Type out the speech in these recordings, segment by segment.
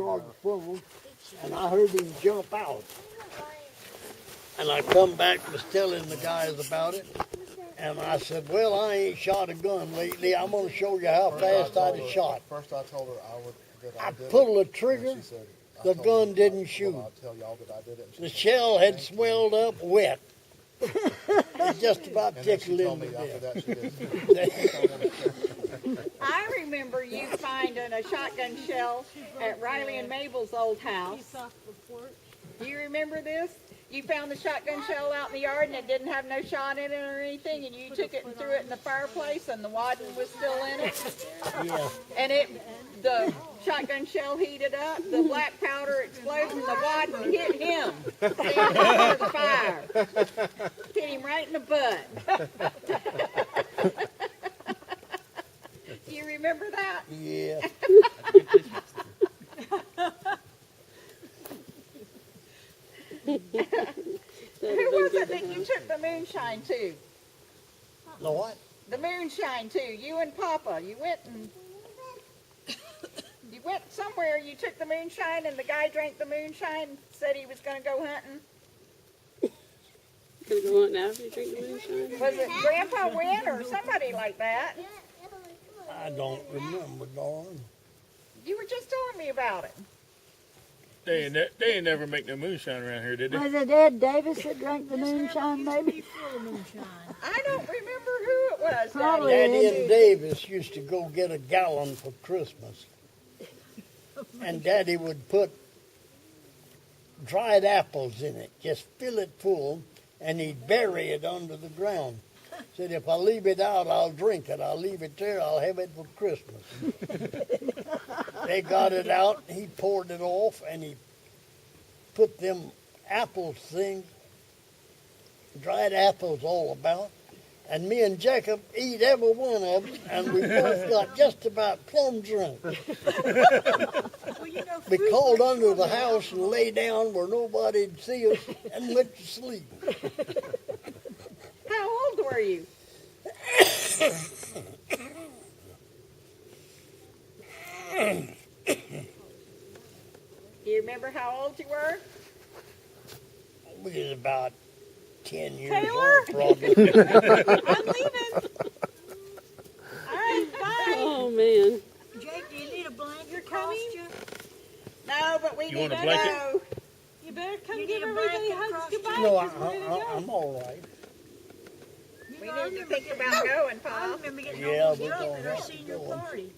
yard full, and I heard him jump out. And I come back, was telling the guys about it, and I said, well, I ain't shot a gun lately. I'm going to show you how fast I'd have shot. First I told her I pulled the trigger, the gun didn't shoot. The shell had swelled up wet. It just about tickled him to death. I remember you finding a shotgun shell at Riley and Mabel's old house. Do you remember this? You found the shotgun shell out in the yard and it didn't have no shot in it or anything, and you took it and threw it in the fireplace and the wadding was still in it? Yeah. And the shotgun shell heated up, the black powder exploded, and the wadding hit him into the fire. Hit him right in the butt. Do you remember that? Yeah. Who was it that you took the moonshine to? The what? The moonshine to. You and Papa. You went somewhere. You took the moonshine, and the guy drank the moonshine. Said he was going to go hunting. Gonna go hunting after you drink the moonshine? Was it Grandpa Wynn or somebody like that? I don't remember, darling. You were just telling me about it. They ain't never make no moonshine around here, did they? Was it Ed Davis that drank the moonshine, maybe? I don't remember who it was. Probably Daddy and Davis used to go get a gallon for Christmas. And Daddy would put dried apples in it, just fill it full, and he'd bury it under the ground. Said, if I leave it out, I'll drink it. I'll leave it there, I'll have it for Christmas. They got it out, he poured it off, and he put them apples thing, dried apples all about. And me and Jacob eat every one of them, and we both got just about plumb drunk. We crawled under the house and lay down where nobody'd see us and went to sleep. How old were you? Do you remember how old you were? We was about 10 years Taylor? old, probably. I'm leaving. All right, bye. Oh, man. Jake, do you need a blanket? You're coming? No, but we You need want a to blanket? know. You better come You give need a everybody blanket hugs across goodbye. No, 'Cause we're gonna go. I'm all right. We need to think about going, I Pa. remember getting Yeah, almost we're drunk gonna at our have to senior go. party.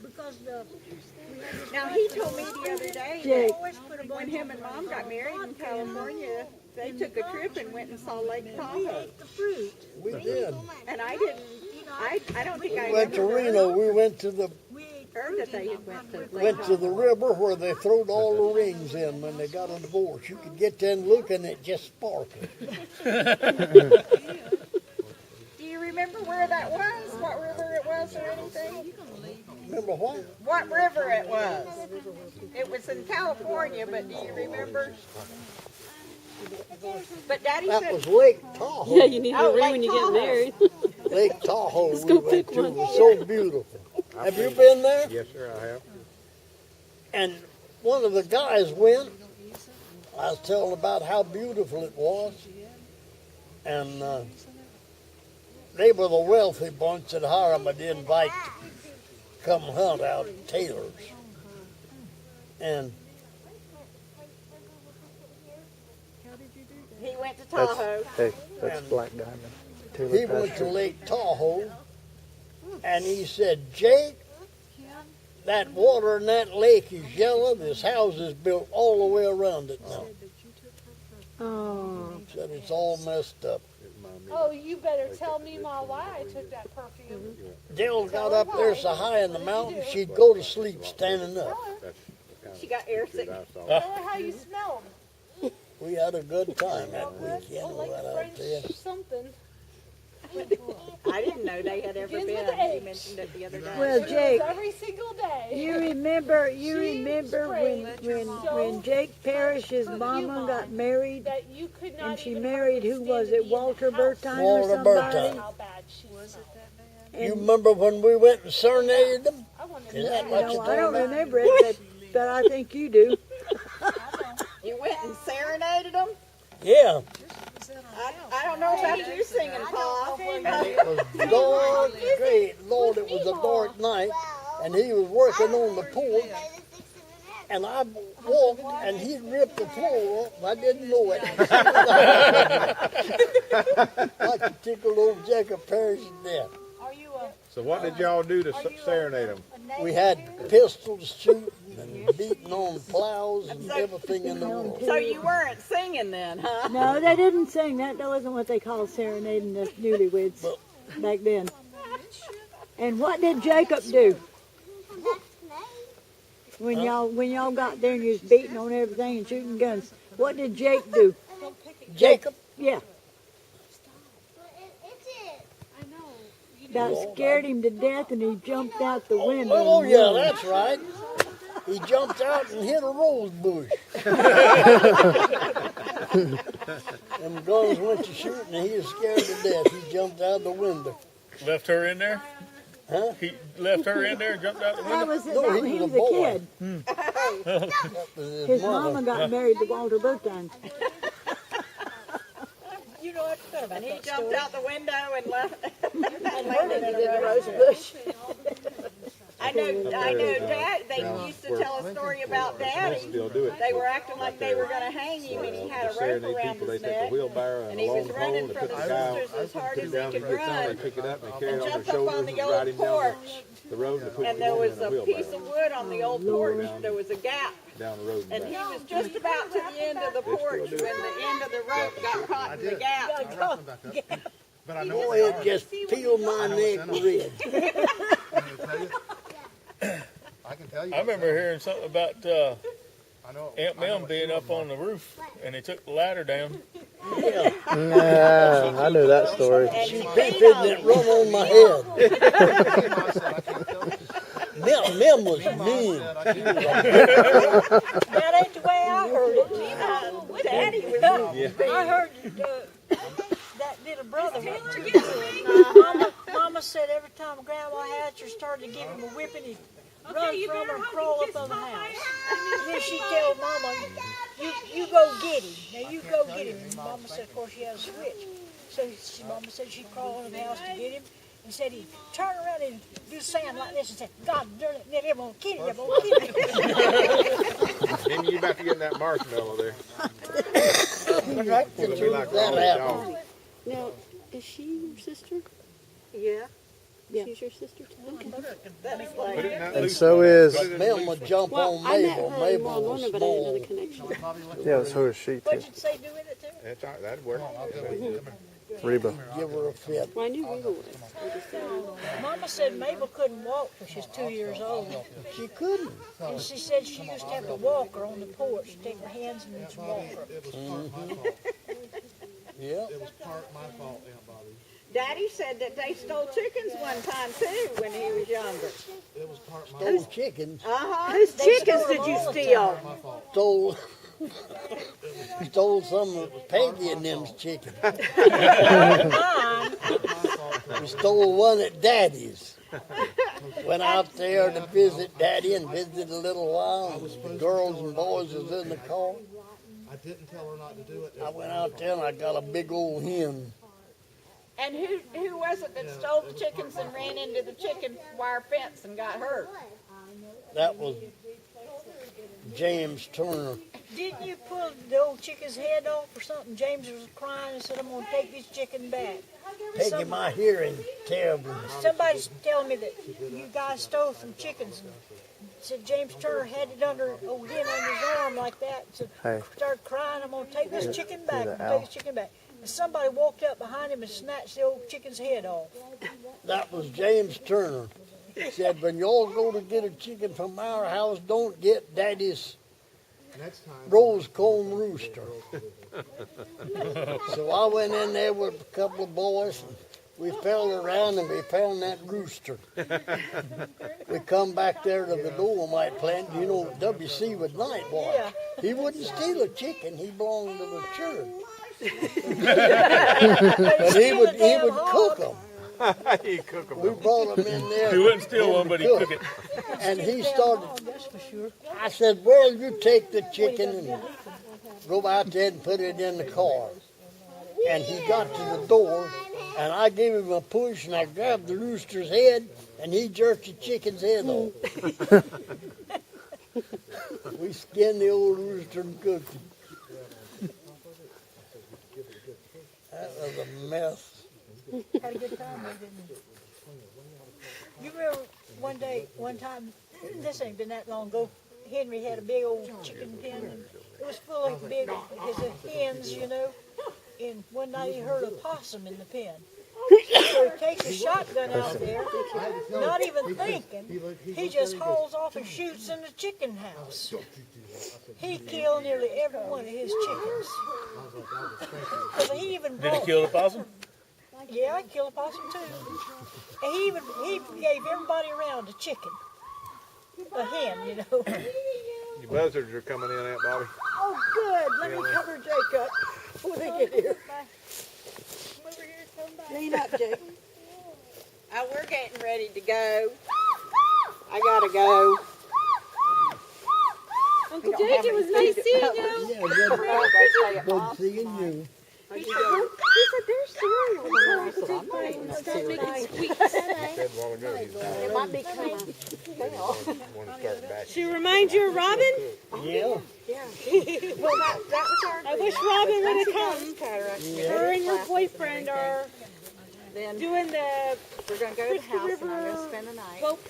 Because we had this Now, he told me the other day Jake. that when him and Mom got married in California, they took a trip and went and saw Lake Tahoe. the fruit. We did. And I didn't, I don't think I We went to ever Reno. We went to the We ate heard that they had went to Lake went to the Tahoe. river where they throwed all the rings in when they got a divorce. You could get there and look, and it just sparkled. Do you remember where that was? What river it was or anything? Remember what? What river it was? It was in California, but do you remember? But Daddy That said, was Lake Tahoe. Yeah, you need Oh, a ring Lake when you Tahoe. get married. Lake Tahoe Let's we go went pick to. one. It was so beautiful. Have you been there? Yes, sir, I have. And one of the guys went. I was telling about how beautiful it was. And they were the wealthy bunch that Hiram had invited to come hunt out at Taylor's. And he went to Tahoe. that's Black Diamond. he went to Lake Tahoe, and he said, Jake, that water in that lake is yellow. This house is built all the way around it now. Oh. He said it's all messed up. Oh, you better tell me my why I took that perfume. Jill got up there so high in the mountain, she'd go to sleep standing up. She got air sick. Tell her how you smell. We had a good time that weekend. Oh, We like went the out French there. something. I didn't know they had ever Begins been. with He H. mentioned it the other day. Well, Jake, Every single day. you remember She when Jake Parrish's mama got married, that you could not and she even married, who hardly was stand it, to be in the Walter house. Bertine or Walter somebody? Bertine. How bad she was. You remember when we went and serenaded them? I wanted Is to that know. what No, you're I talking don't about? remember it, that. I think you do. You went and serenaded them? Yeah, I don't know about you singing, Pa. it was dark, great. Lord, it was a dark night, and he was working on the porch, and I walked, and he ripped the floor off. I didn't know it. I could tickle old Jacob Parrish to death. Are you a So what did y'all do to serenade them? We had pistols shooting and beating on plows and everything in the world. So you weren't singing then, huh? No, they didn't sing that. That wasn't what they called serenading the newlyweds back then. And what did Jacob do? When y'all got there and you was beating on everything and shooting guns, what did Jake do? Jacob? Yeah, about scared him to death, and he jumped out the window. Oh, and yeah, run. that's right. He jumped out and hit a rose bush. Them guns went to shooting and he was scared to death. He jumped out the window. Left her in there? Huh? He left her in there and jumped out the That window? was it. No, He he was was a a boy. kid. That was His mama got married to Walter Bertine. You know, I forgot about And he that jumped story. out the window and left. And landed in a rose bush. I know, Dad, they used to tell a story about Daddy. Still do it. They were acting like they were going to hang him, and he had a rope Serenade around people, they his take a neck. wheelbarrow And and he a was long running pole, they from put the the guy sisters as hard put as him down he to could get down, they run. pick it up and carry And it on jumped their up shoulders on and the ride old him down porch. the road and put And him there in was a a wheelbarrow piece of wood on the old porch. There was a gap. down the road And and he back. was just about to the end of the porch when the end of the rope got caught in the gap. But I Boy, it just peeled my neck red. I can tell you. I remember hearing something about I know. Aunt Mem being up on the roof and they took the ladder down. Yeah. Yeah, I knew that story. And She he picked beat it on and it him. run on my head. Mem was mean. That ain't the way I heard it. Daddy was I heard that little brother went to it. Mama said every time Grandma Hatcher started to give him a whipping, he'd run from her and crawl up on the house. And then she'd tell Mama, you go get him. Now you go get him. And Mama said, of course, she had a switch. So Mama said she'd crawl in the house to get him. And said he'd turn around and do sound like this and say, God darn it, they're gonna kill him, they're gonna kill him. Then you about to get in that marshmallow there. Right the It'll be truth, like that Ronald happened. Dog. Now, is she your sister? Yeah, Yeah. She's your sister too? Okay. that's Put it like, in that And loose so one. is, Put it in Mem loose would one. jump Well, on I met Mabel. her in Mabel Wall was Warner, but I didn't know the small. connection. yeah, so is she too. What'd you say do with it too? That's all right, that'd work. Reba. Give her a fit. Well, I knew Reba was. I just didn't know. Mama said Mabel couldn't walk till she's 2 years old. She couldn't. And she said she used to have to walk her on the porch, take her hands and just walk her. It was part my fault. Yeah. It was part my fault, Aunt Bobby. Daddy said that they stole chickens one time too when he was younger. It was part my Stole chickens. Whose chickens did you steal? Stole. Stole some of Peggy and them's chicken. We stole one at Daddy's. Went out there to visit Daddy and visited a little while. The girls and boys was in the car. I didn't tell her not to do it. I went out there and I got a big old hen. And who was it that stole the chickens and ran into the chicken wire fence and got hurt? That was James Turner. Didn't you pull the old chicken's head off or something? James was crying and said, I'm going to take this chicken back. Peggy, my hearing terrible. Somebody's telling me that you guys stole some chickens. And said James Turner had it under, old hen under his arm like that. Said, Hey. started crying, I'm going to take this chicken back. the I'm going to owl. take this chicken back. And somebody walked up behind him and snatched the old chicken's head off. That was James Turner. He said, when y'all go to get a chicken from our house, don't get Daddy's Next time. rose comb rooster. So I went in there with a couple of boys, and we fell around and we found that rooster. We come back there to the Dolomite plant. You know, W.C. was night watch. Yeah. He wouldn't steal a chicken. He belonged to the church. But But he would cook them. You cook We brought him in there. He wouldn't steal one, but he cook it. And he started, That's for sure. I said, well, you take the chicken and go out there and put it in the car. And he got to the door, and I gave him a push, and I grabbed the rooster's head, and he jerked the chicken's head off. We skinned the old rooster and cooked him. That was a mess. Had a good time, though, didn't you? You remember one time, this ain't been that long ago, Henry had a big old chicken pen, and it was full of big hens, you know. And one night he heard a possum in the pen. So he takes a shotgun out there, not even thinking. He just hauls off and shoots in the chicken house. He killed nearly every one of his chickens. 'Cause he even Did he brought, kill the possum? yeah, he killed a possum too. And he gave everybody around a chicken, a hen, you know. The buzzards are coming in, Aunt Bobby. Oh, good. Let me cover Jake up before they get here. Lean up, Jake. Oh, we're getting ready to go. I gotta go. Uncle Jake, it was nice seeing you. Yeah, good seeing you. He said there's cereal in there. Uncle Jake, stop making squeaks. It might be kind of stale. She reminds you of Robin? Yeah. Well, that was our. I wish Robin would have come. Cataract. Her and her boyfriend are Then doing the we're gonna go to the Crystal house and I'm River gonna spend the night. boat